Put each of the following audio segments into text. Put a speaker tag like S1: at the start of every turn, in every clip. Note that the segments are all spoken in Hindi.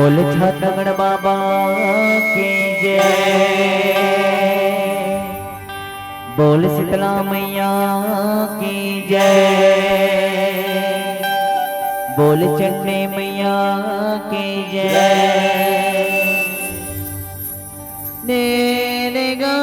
S1: बोल छतगड़ बाबा की जय, बोल शीतला मैया की जय, बोल चंडी मैया की जय। ने गा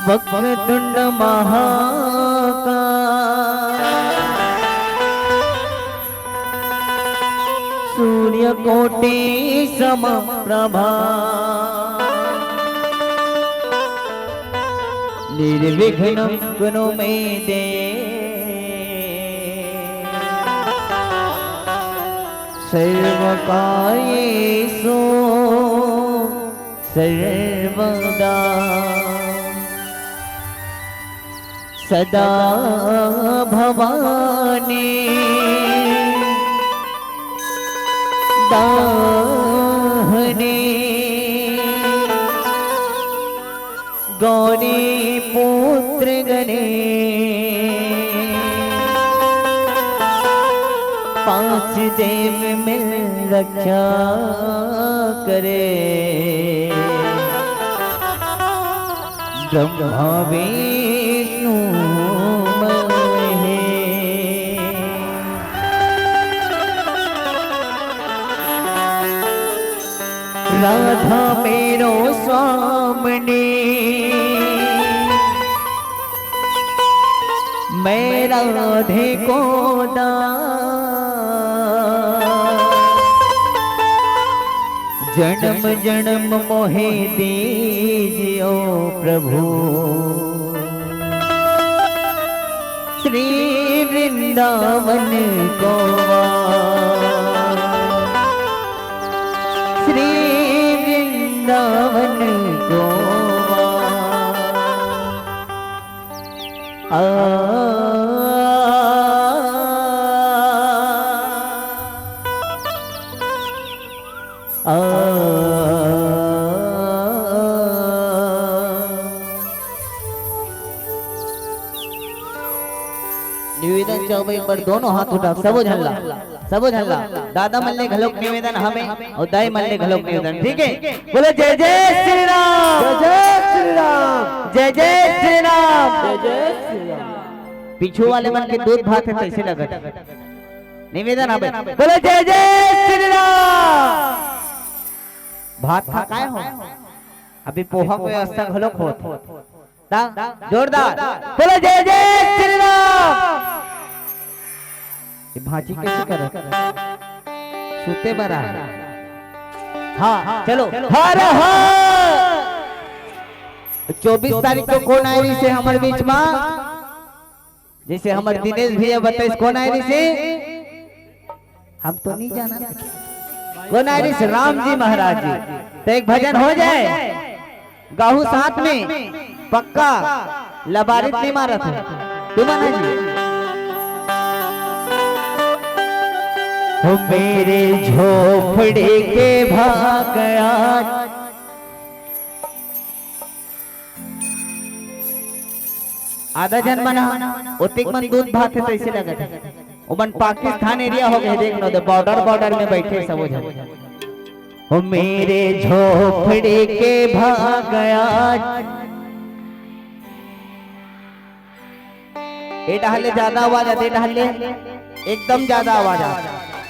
S1: वक्रतुंड महाकाय सूर्यकोटि समप्रभा निर्विघ्नं कुरु मे देव सर्वकार्येषु सर्वदा सदा भवानी दाहने गौरी पुत्र गणे पांच देव मिल रक्षा करे ब्रह्मा विष्णु राधा मेरो स्वामिनी मैं राधे को जन्म जन्म मोहे दीजियो प्रभु श्री वृंदावन को श्री वृंदावन को आ निवेदन चाहो एक बार दोनों हाथ उठा सबो झल्ला दादा मल्ले घलोक निवेदन हमें और दाई मल्ले घलोक निवेदन ठीक है। बोलो जय जय श्री राम, जय जय श्री राम, जय जय श्री राम, जय जय श्री राम। पीछू वाले मन के दूध भात है कैसे लगत निवेदन हमें बोलो जय जय श्री राम। भात खा काय हो अभी पोहा को व्यवस्था घलोक होत जोरदार बोलो जय जय श्री राम। ये भाजी कैसे कर सूते बरा हाँ चलो हर हर 24 तारीख को कौन आई से हमारे बीच में जैसे हमारे दिनेश भैया बताइए कौन आई से हम तो नहीं जाना कौन आई से राम जी महाराज जी तो एक भजन हो जाए गाहू साथ में पक्का लबारित नहीं मारा था तुम्हारा जी हो मेरे झोपड़े के भाग गया आधा जन मना ओतिक मन दूध भात है तो इसे लगा था उमन पाकिस्तान एरिया हो गए देख लो बॉर्डर में बैठे सब जन हो मेरे झोपड़े के भाग गया ये डाले ज्यादा आवाज आती डाले एकदम ज्यादा आवाज आती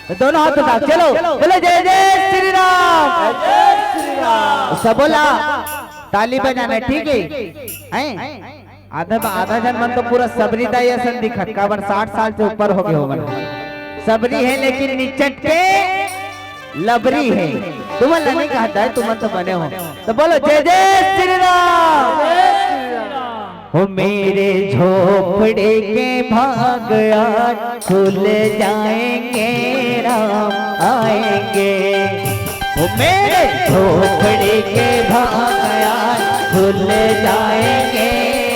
S1: तो दोनों हाथ उठा चलो बोले जय जय श्री राम, जय श्री राम। सब बोला ताली बजाना ठीक है आधा जन मन तो पूरा सबरी दाई असन दिखत काबर 60 साल से ऊपर हो गए हो मन सबरी है लेकिन निचट के लबरी है तुम नहीं कहता है तुम तो बने हो तो बोलो जय जय श्री राम, जय श्री राम। हो मेरे झोपड़े के भाग आज खुल जाएंगे राम आएंगे। हो मेरे झोपड़े के भाग आज खुल जाएंगे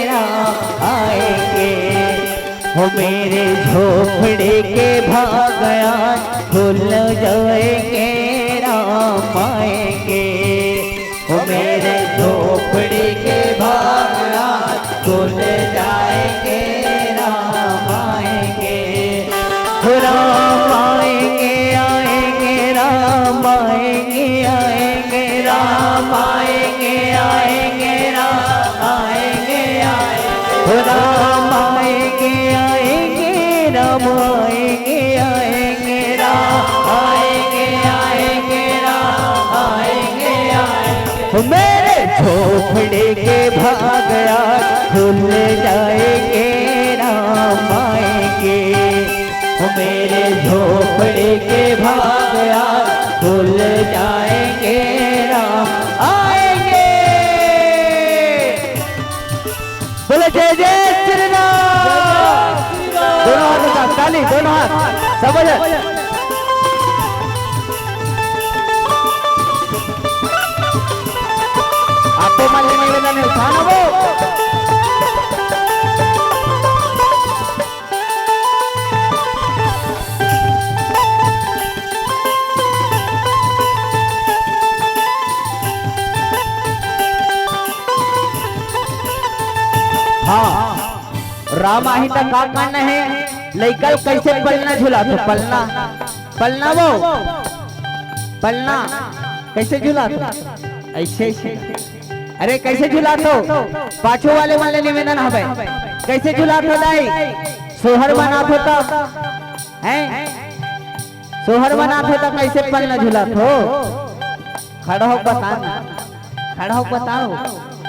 S1: राम आएंगे। हो मेरे झोपड़े के भाग आज खुल जाएंगे राम आएंगे। हो मेरे झोपड़े के भाग आज खुल जाएंगे राम आएंगे। हो राम आएंगे आएंगे राम आएंगे आएंगे राम आएंगे आएंगे राम आएंगे आएंगे। हो राम आएंगे आएंगे राम आएंगे आएंगे राम आएंगे आएंगे राम आएंगे आएंगे। हो मेरे झोपड़े के भाग आज खुल जाएंगे राम आएंगे। हो मेरे झोपड़े के भाग आज खुल जाएंगे राम आएंगे। बोले जय जय श्री राम। दोनों हाथों का ताली, दोनों हाथ सब आपको मान लेने निवेदन है, उठाना वो हाँ राम आही तक का मानना है। लइकल कैसे पलना झूला तो पलना पलना वो पलना कैसे झूला तो ऐसे अरे कैसे झूला तो पाछो वाले वाले निवेदन हवे कैसे झूला तो दाई सोहर बनात होता हैं सोहर बनात होता कैसे पलना झूला तो खड़ा हो बताओ खड़ा हो बताओ।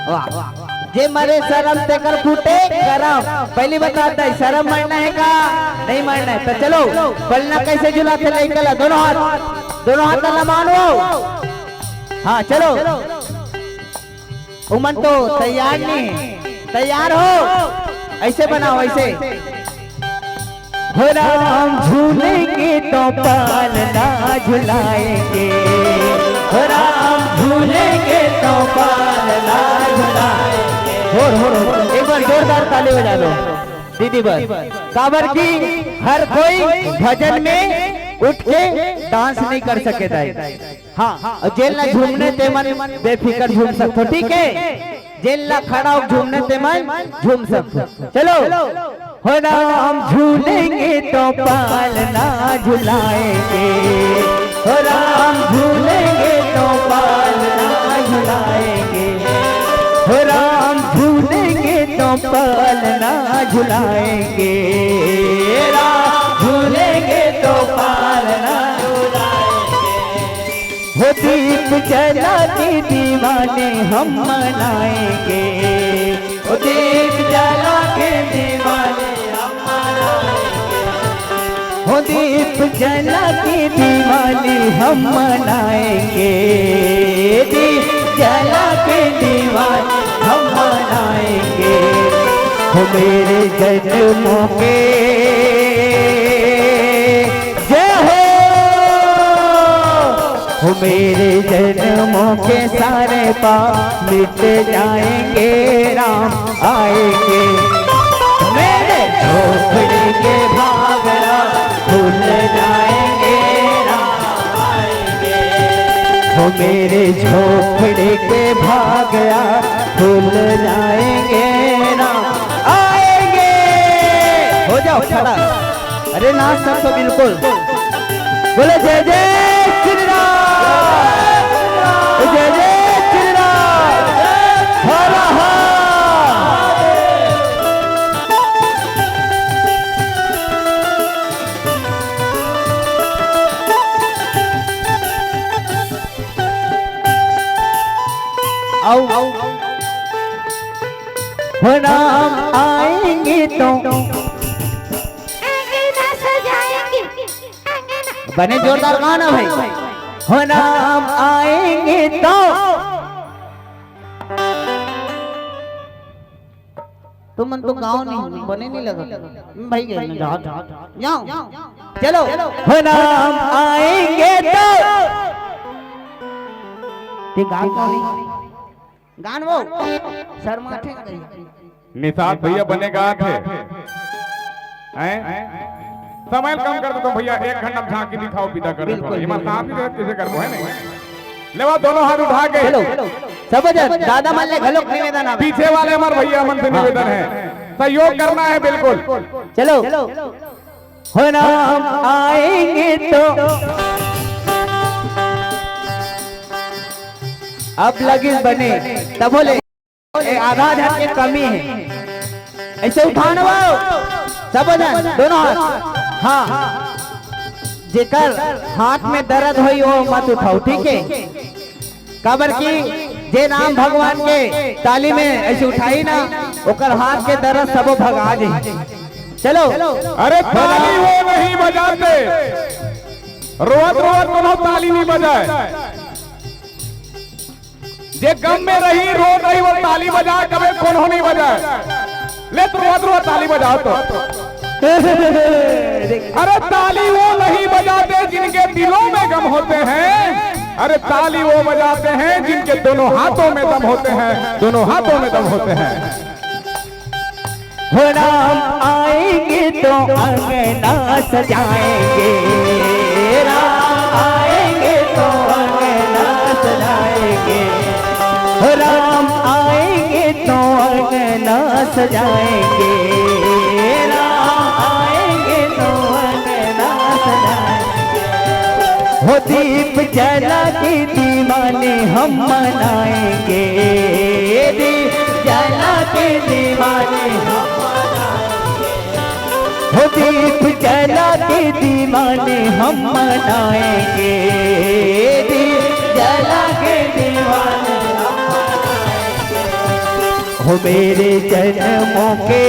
S1: वाह जे मरे शर्म तेकर फूटे करम। पहली बताता है शर्म मरना है का नहीं मरना है। तो चलो पलना कैसे झूला थे लइकल दोनों हाथ ना मानो। हाँ चलो उमन तो तैयार नहीं तैयार हो ऐसे बनाओ ऐसे। हो राम झूलेंगे तो पालना झुलाएंगे। हो राम झूलेंगे तो पालना झुलाएंगे। एक बार जोरदार ताली बजा दो दीदी बस। काबर की हर कोई भजन में उठ के डांस नहीं कर सके दाई। हाँ और जेल ना झूमने ते मन बेफिकर झूम सकते ठीक है। जेल ना खड़ा हो झूमने ते मन झूम सकते। चलो हो राम झूलेंगे तो पालना झुलाएंगे। हो राम झूलेंगे तो पालना झुलाएंगे। हो राम झूलेंगे तो पालना झुलाएंगे। राम झूलेंगे तो पालना झुलाएंगे। हो दीप जला के दीवाने हम मनाएंगे। हो दीप जला के दीवाने हम मनाएंगे। हो दीप जला के दीवाने हम मनाएंगे। दीप जला के दीवाने हम मनाएंगे। हो मेरे जन्मों के जय हो मेरे जन्मों के सारे पाप मिट जाएंगे राम आएंगे। मेरे झोपड़ी के भागरा खुल जाएंगे राम आएंगे। हो मेरे झोपड़ी के भागरा खुल जाएंगे राम आएंगे। हो जाओ खड़ा अरे ना सब तो बिल्कुल बोले जय जय श्री राम जय जय श्री राम हर हर। आओ हो राम आएंगे तो बने जोरदार गाना भाई। हो राम आएंगे तो तुम मन तो गाँव नहीं बने नहीं लगा भाई गए जाओ जाओ चलो हो नाम आएंगे तो ते गान कौन गान वो शर्मा थे
S2: निशाद भैया बनेगा थे हैं समय कम कर दो तो भैया 1 घंटा झांकी दिखाओ पिता कर दो ये मत आप ही कैसे कर दो है नहीं ले वो दोनों हाथ उठा के
S1: चलो सब दादा मान ले घलोक निवेदन है
S2: पीछे वाले हमारे भैया मन से निवेदन है सहयोग करना है बिल्कुल
S1: चलो हो नाम आएंगे तो अब लगिन बने तब बोले आधा हजार की कमी है ऐसे उठाना वो सब दोनों हाथ हाँ जेकर हाथ में दर्द हुई वो मत उठाओ ठीक है काबर की जे नाम भगवान के ताली में ऐसे उठाई ना ओकर हाथ के दर्द सब भगा दे चलो
S2: अरे ताली वो नहीं बजाते रोवत रोवत कोनो ताली नहीं बजाए जे गम में रही रो रही वो ताली बजा कभी कोनो नहीं बजाए ले तो रोवत रोवत ताली बजाओ तो अरे ताली वो नहीं बजाते जिनके दिलों में गम होते हैं अरे ताली वो बजाते हैं जिनके दोनों हाथों में दम होते हैं दोनों हाथों में दम होते हैं
S1: हो नाम आएंगे तो अंगना सजाएंगे राम आएंगे तो अंगना सजाएंगे हो राम आएंगे तो अंगना सजाएंगे राम आएंगे तो अंगना सजाएंगे हो दीप जला के दीवाने हम मनाएंगे दीप जला के दीवाने हम हो दीप जला के दीवाने हम मनाएंगे दीप जला के दीवाने हम मनाएंगे हो मेरे जन्मों के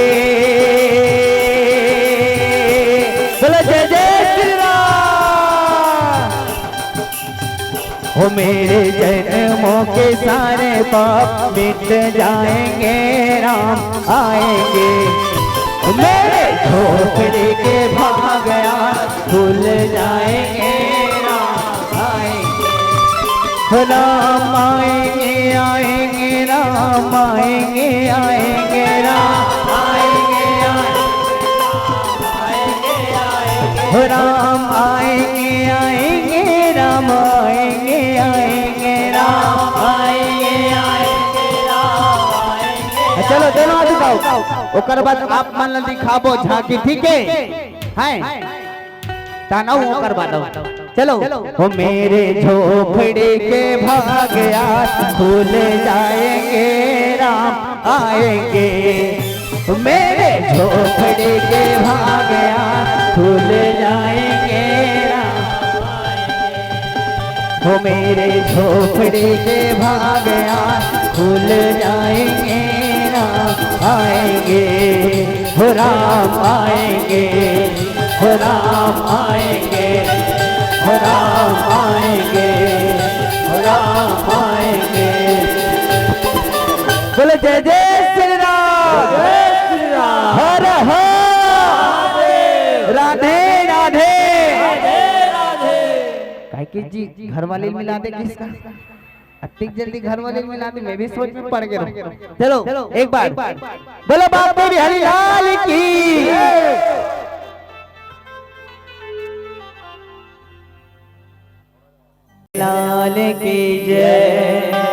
S1: बोलो जय जय श्री राम हो मेरे जन्मों के सारे पाप मिट जाएंगे राम आएंगे मेरे झोपड़ी के भाग भूल जाएंगे राम आएंगे राम आएंगे आएंगे राम आएंगे आएंगे राम आएंगे आएंगे राम आएंगे आएंगे राम आएंगे आएंगे राम आएंगे आएंगे राम आएंगे चलो दोनों हाथ उठाओ ओकर बाद आप मन दिखाबो झांकी ठीक है ताना ओकर बाद चलो हो मेरे झोपड़ी के भाग खुल जाएंगे राम आएंगे मेरे झोपड़ी के भाग खुल जाएंगे राम हो मेरे झोपड़ी के भाग खुल जाएंगे आएंगे हो राम आएंगे हो राम आएंगे हो राम आएंगे हो राम आएंगे बोले जय जय श्री राम हर हर राधे राधे काहे की जी घर वाले मिला दे किसका अतिक जल्दी घर वाले मिला दे मैं भी सोच में पड़ गया चलो एक बार बोलो बाबू बिहारी लाल की लाल की जय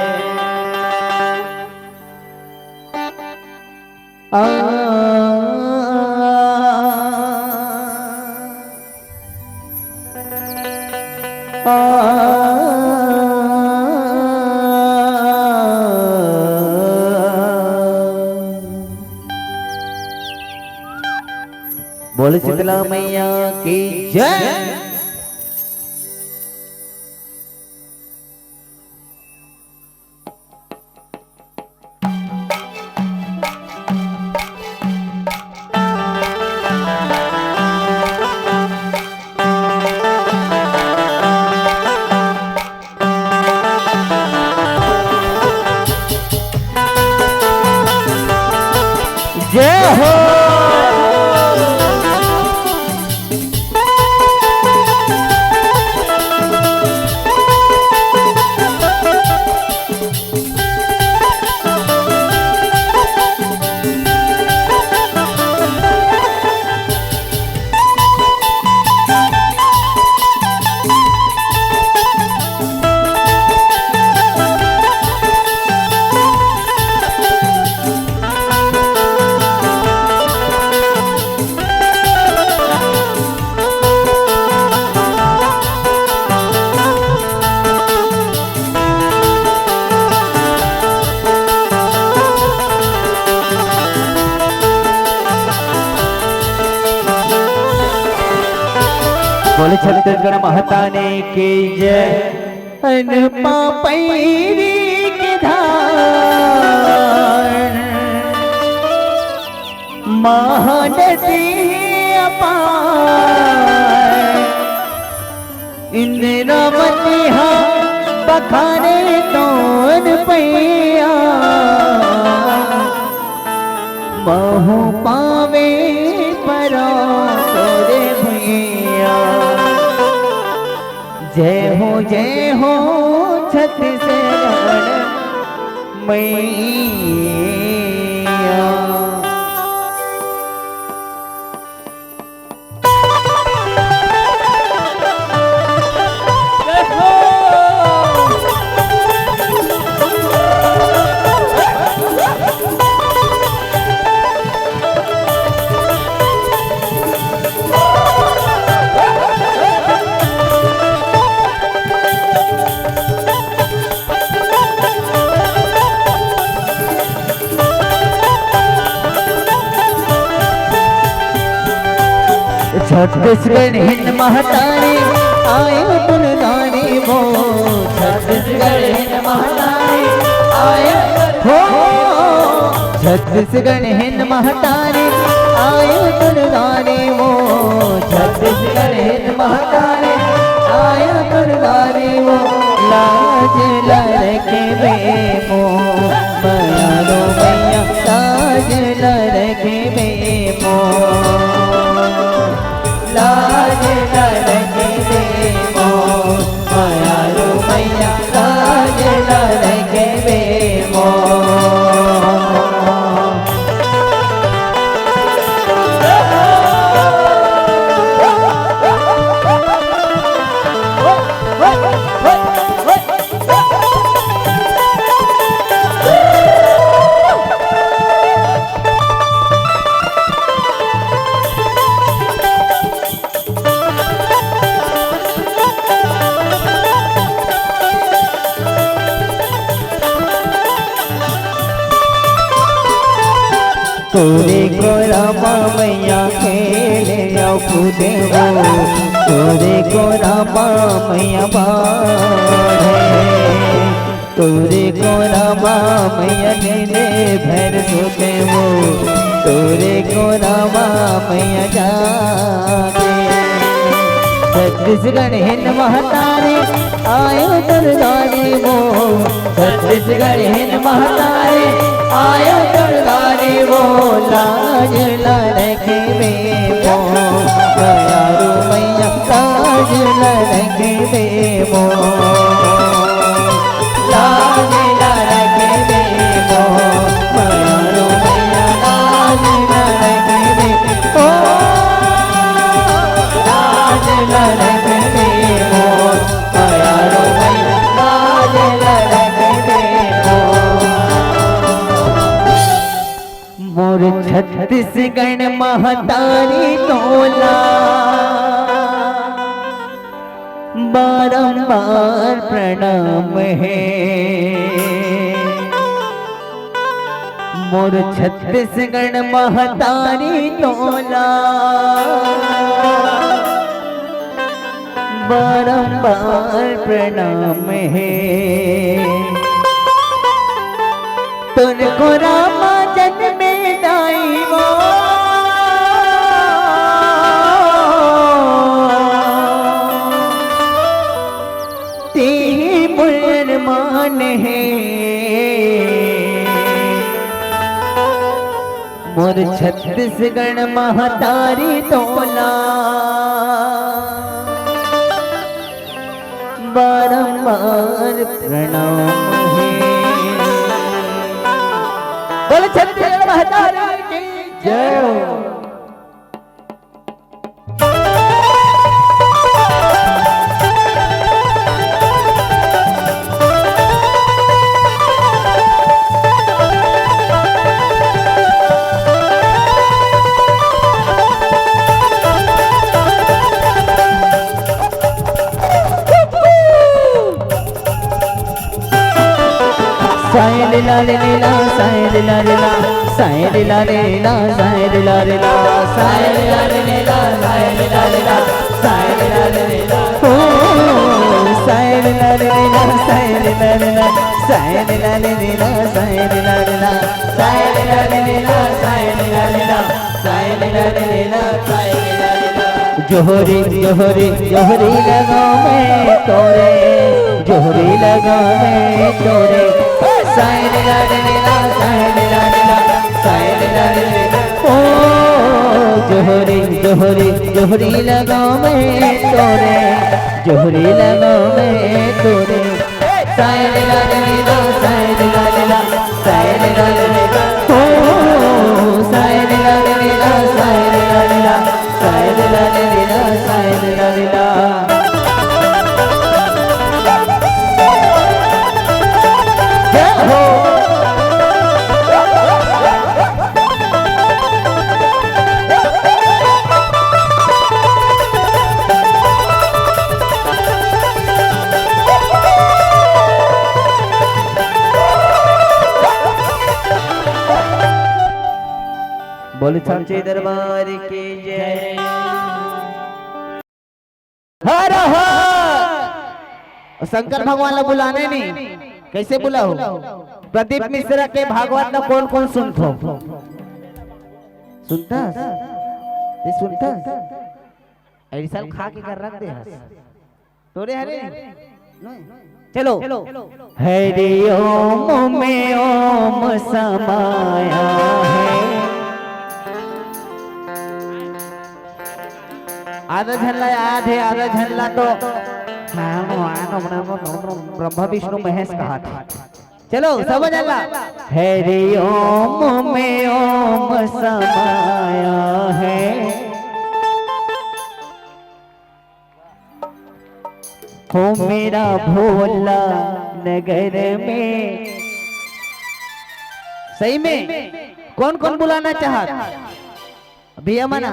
S1: बोल शीतला मैया की जय जय हो। बोले छत्तीसगढ़ महताने की जय। अनपा पैरी के धार महानदी अपार इंद्रावती हा बखाने तोन पैया बहु पावे परा तोरे भैया। जय हो छत्तीसगढ़ मैया। छत्तीसगढ़ हिंद महतारी आए दुलदानी वो। छत्तीसगढ़ हिंद महतारी आए हो। छत्तीसगढ़ हिंद महतारी आए दुलदानी वो। छत्तीसगढ़ हिंद महतारी आए दुलदानी वो। लाज लड़के बेमो बयानो मैया लाज लड़के बेमो। लाज लड़के बेमो मायालो मैया लाज लड़के बेमो। तोरे को रामा मैया खेले कूदे हो। तोरे को रामा मैया बाढ़े। तोरे को रामा मैया नीले भैर सोते हो। तोरे को रामा मैया जागे। छत्तीसगढ़ हिंद महतारी आयो दुर्गानी वो। छत्तीसगढ़ हिंद महतारी आयो दुर्गानी वो। लाज लड़के बेमो मायालो मैया लाज लड़के बेमो। लाज लड़के बेमो मायालो मैया लाज लड़के बेमो। लाज लड़के बेमो मायालो मैया लाज लड़के बेमो। मोर छत्तीसगढ़ महतारी तोला बारंबार प्रणाम है। मोर छत्तीसगढ़ महतारी तोला बारंबार प्रणाम है। तुनको रामा जन्मे दाई वो। तेरी मुर मान है। और छत्तीसगढ़ महतारी तोला बारंबार प्रणाम है। बोल छत्तीसगढ़ महतारी की जय हो। साई लीला लीला साई लीला लीला साई लीला लीला साई लीला लीला साई लीला लीला साई लीला लीला साई लीला लीला ओ साई लीला लीला साई लीला लीला साई लीला लीला साई लीला लीला साई लीला लीला साई लीला लीला साई लीला लीला साई लीला लीला। जोहरी जोहरी जोहरी लगाओ मैं तोरे जोहरी लगाओ मैं तोरे साई लीला लीला साई लीला लीला साई लीला लीला ओ जोहरी जोहरी जोहरी लगाओ मैं तोरे जोहरी लगाओ मैं तोरे साई लीला लीला साई लीला लीला साई लीला लीला ओ साई लीला लीला साई लीला लीला साई लीला लीला साई लीला लीला। बोले सच्चे दरबार की जय। हर हर शंकर भगवान ला बुलाने नहीं कैसे बुलाओ। प्रदीप मिश्रा के भागवत ना कौन कौन सुनतो सुनता ये सुनता ऐसा खा के कर रख दे तोरे हरे चलो हरि ओम में ओम समाया है। आधा झल्ला याद है आधा झल्ला तो ब्रह्मा विष्णु महेश कहा था। चलो समझ अल्लाह हरि ओम में ओम समाया है। हो मेरा भोला नगर में सही में कौन कौन बुलाना चाहता भैया मना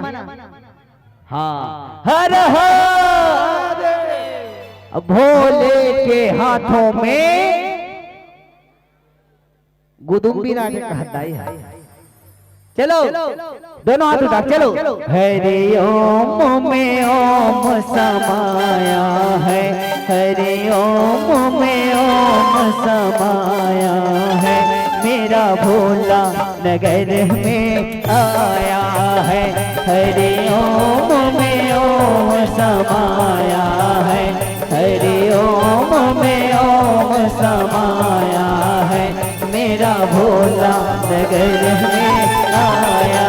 S1: हाँ हर हर भोले के हाथों में गुदुम्बी राजा कहता है। चलो दोनों हाथ उठा चलो हरि ओम में ओम समाया है। हरि ओम में ओम समाया है। मेरा भोला नगर में आया है। हरि ओम में ओम समाया है। हरि ओम में ओम समाया है। मेरा भोला नगर में आया।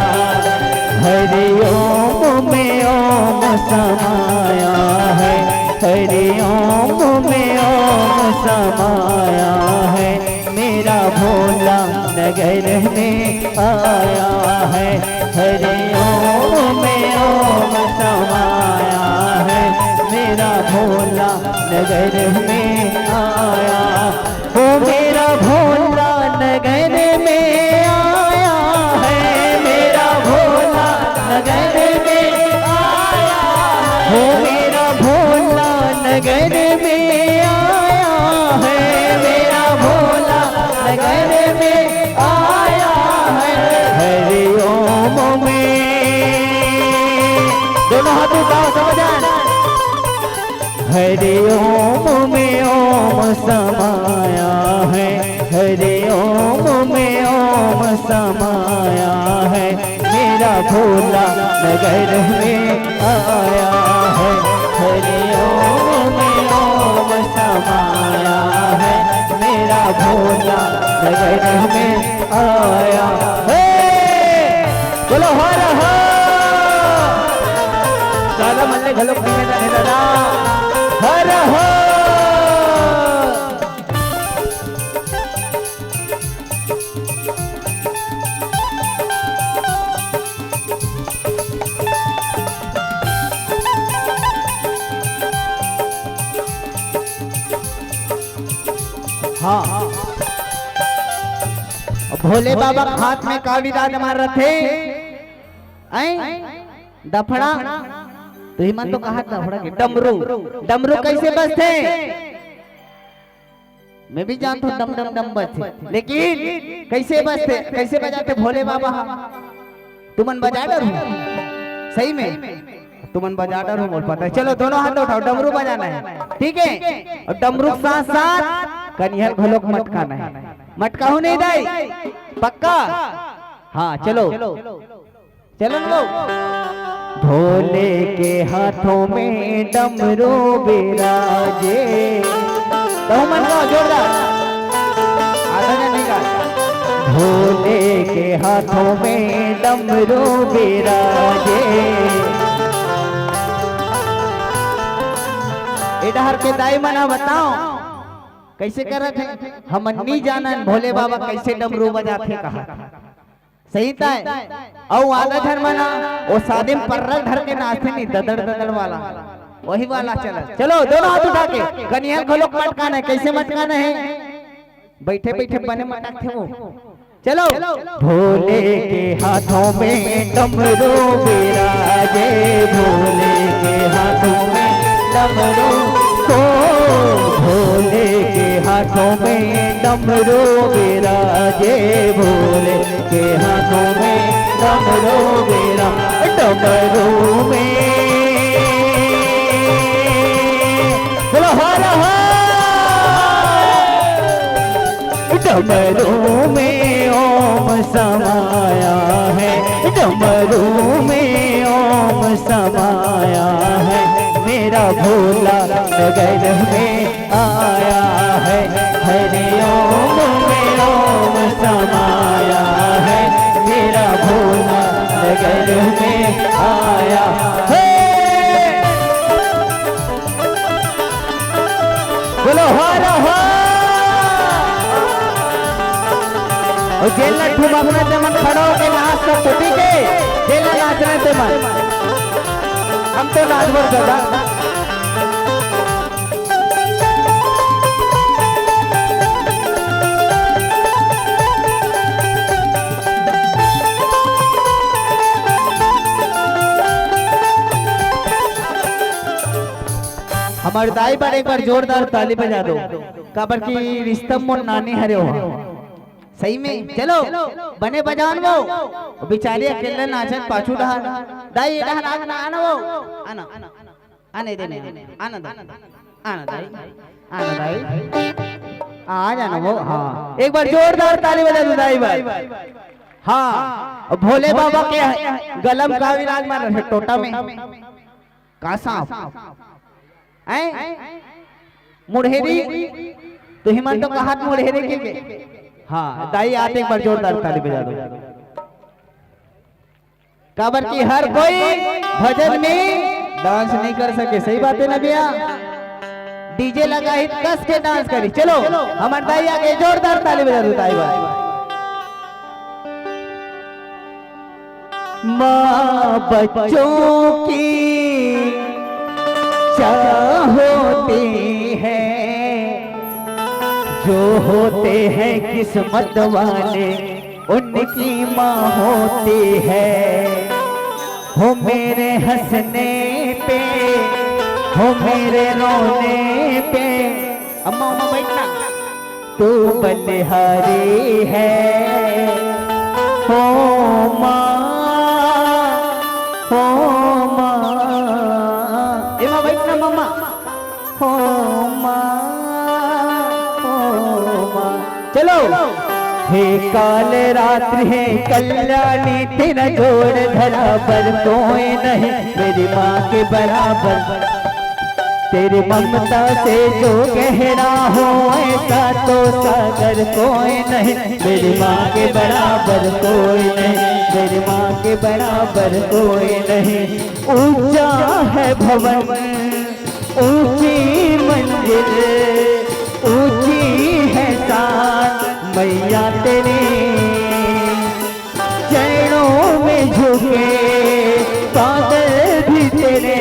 S1: हरि ओम में ओम समाया है। हरि ओम में ओम समाया है। मेरा भोला नगर में आया है। हरि ओम में ओम समाया है। मेरा भोला नगर में आया। ओ मेरा भोला नगर में आया है। मेरा भोला नगर में आया। ओ मेरा भोला नगर में आया है। मेरा भोला नगर में आया है। हरि ओम में दोनों हाथ उठाओ समझान। हरि ओम में ओम समाया है। हरि ओम में ओम समाया है। मेरा भोला नगर में आया है। हरि ओम में ओम समाया है। मेरा भोला नगर में आया है। मल्ले घलोक निवेदन है दादा हर हो। हाँ भोले बाबा हाथ में काली दाद मार रहे थे दफड़ा तो हिमन तो कहा दफड़ा के डमरू डमरू कैसे बजते मैं भी जानता हूँ डम डम डम बजते लेकिन कैसे बजाते भोले बाबा तुमन बजा डर सही में तुमन बजा डर बोल पता है। चलो दोनों हाथ उठाओ डमरू बजाना है ठीक है और डमरू साथ साथ कनिहर घलोक मटकाना है मटका हो नहीं दाई पक्का हाँ चलो चलो लोग। भोले के हाथों में डमरू बिराजे तो मन का जोरदार आधा नहीं का। भोले के हाथों में डमरू बिराजे इधर के दाई मना बताओ कैसे करत है हम नहीं जानन भोले बाबा कैसे डमरू बजाते कहा सही था और आधा धर मना वो शादी में पर्रल धर के नाचते नहीं ददड़ ददड़ वाला वही वाला चला। चलो दोनों हाथ उठा के कनिया घलोक मटकाना है कैसे मटकाना है बैठे बैठे बने मटक थे वो चलो। भोले के हाथों में डमरू बिराजे भोले के हाथों में डमरू को भोले के हाथों में डमरू बिराजे भोले के हाथों में डमरू बिराजे डमरू में बोलो हर हर डमरू में ओम समाया है डमरू में ओम समाया है मेरा भोला नगर में आया है हरि ओम में ओम समाया है मेरा भोला नगर में आया है। बोलो हर हर और जेल ठुम अपना जमन खड़ो के नाच सकते ठीक है जेल नाचने से मन हम तो नाचवर दादा हमारे दाई पर एक बार जोरदार ताली बजा दो काबर की रिश्तम मोन नानी हरे हो सही में। चलो बने बजान वो बेचारे अकेले नाचन पाछू रहा दाई ये रहा ना आना वो आना आने देने आना दाई आना दाई आ जाना वो। हाँ एक बार जोरदार ताली बजा दो दाई भाई। हाँ भोले बाबा के गलम का विराज मार रहे टोटा में का सांप मुढ़ेरी तो हिमंतो का हाथ मुढ़ेरी के हाँ दाई आते एक बार जोरदार ताली बजा दो काबर की हर कोई भजन में डांस नहीं कर सके सही बात है ना भैया डीजे लगा ही कस के डांस करी। चलो हमारे दाई आगे जोरदार ताली बजा दो दाई भाई। माँ बच्चों की चाह होती है जो होते हैं किस्मत वाले उनकी माँ होती है। हो मेरे हंसने पे हो मेरे रोने पे अम्मा अम्मा बैठना तू बलिहारी है हो माँ हो माँ एमा बैठना मम्मा हो माँ चलो हे काल रात्रि है कल्याणी तेरा जोड़ धरा पर कोई नहीं मेरी माँ के बराबर तेरी ममता से जो गहरा हो ऐसा तो सागर कोई नहीं मेरी माँ के बराबर कोई नहीं मेरी माँ के के बराबर कोई नहीं। ऊंचा है भवन ऊंची मंजिल, ऊंची है शान मैया तेरी। चरणों में झुके बादल भी तेरे,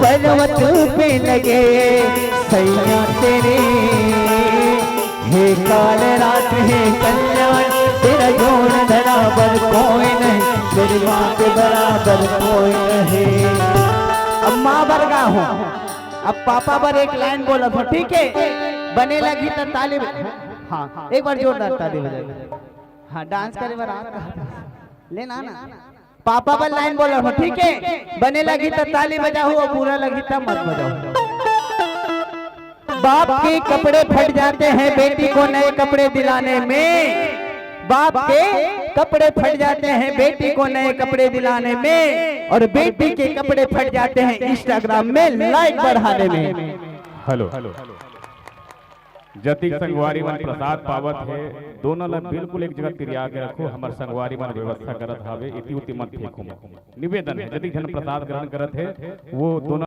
S1: पर्वत पे लगे सैया तेरे। हे काल रात है कल्याण, तेरा जोड़ बराबर कोई नहीं, तेरी माँ के बराबर कोई नहीं। अब माँ बरगा हूँ, अब पापा पर एक लाइन बोला था, ठीक है? बने लगी तो ताली, हाँ एक बार जोरदार ताली बजाइए। हाँ डांस करे बार लेना ना। पापा पर लाइन बोला था, ठीक है? बने लगी तो ताली बजाओ और पूरा लगी तो मत बजाओ। बाप के कपड़े फट जाते हैं बेटी को नए कपड़े दिलाने में, बाप के कपड़े फट जाते हैं बेटी को नए कपड़े दिलाने में, और बेटी के कपड़े फट जाते हैं इंस्टाग्राम में लाइक बढ़ाने में।
S2: हेलो जतिक संगवारी मन प्रसाद पावत है, दोनों ला बिल्कुल एक जगह तिरिया के रखो। हमार संगवारी मन व्यवस्था करत हावे, इति उति मत फेंको। निवेदन है जतिक जन प्रसाद ग्रहण करत है वो दोनों